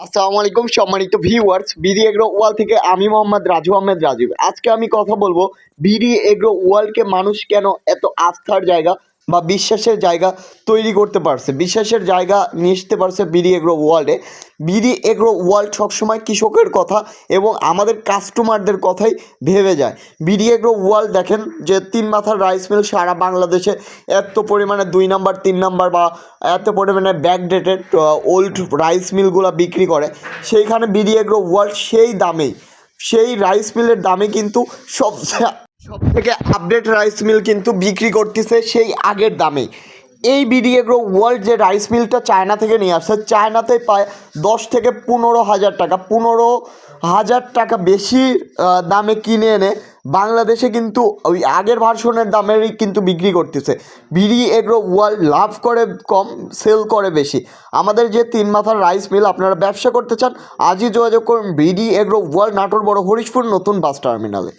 আসসালামু আলাইকুম সম্মানিত ভিউয়ার্স, বিডি এগ্রো ওয়াল থেকে আমি মোহাম্মদ রাজু আহমেদ রাজীব। আজকে আমি কথা বলবো বিডি এগ্রো ওয়ালকে মানুষ কেন এত আস্থার জায়গা বা বিশ্বাসের জায়গা তৈরি করতে পারছে, বিশ্বাসের জায়গা নিয়ে আসতে পারছে বিডি এগ্রো ওয়ার্ল্ডে। বিডি এগ্রো ওয়ার্ল্ড সবসময় কৃষকের কথা এবং আমাদের কাস্টমারদের কথাই ভেবে যায়। বিডি এগ্রো ওয়ার্ল্ড দেখেন যে তিন মাথার রাইস মিল সারা বাংলাদেশে এত পরিমাণে 2 নাম্বার 3 নাম্বার বা এত পরিমাণে ব্যাকডেটেড ওল্ড রাইস মিলগুলো বিক্রি করে, সেইখানে বিডি এগ্রো ওয়ার্ল্ড সেই দামেই, সেই রাইস মিলের দামে কিন্তু সব থেকে আপডেট রাইস মিল কিন্তু বিক্রি করতেছে সেই আগের দামেই। এই বিডি এগ্রো ওয়ার্ল্ড যে রাইস মিলটা চায়না থেকে নিয়ে আসছে, চায়নাতে পায় 10 থেকে 15,000 টাকা, 15,000 টাকা বেশি দামে কিনে এনে বাংলাদেশে কিন্তু ওই আগের ভার্সনের দামেরই কিন্তু বিক্রি করতেছে। বিডি এগ্রো ওয়ার্ল্ড লাভ করে কম, সেল করে বেশি। আমাদের যে তিন মাথার রাইস মিল আপনারা ব্যবসা করতে চান, আজই যোগাযোগ করুন বিডি এগ্রো ওয়ার্ল্ড, নাটোর বড় হরিশপুর নতুন বাস টার্মিনালে।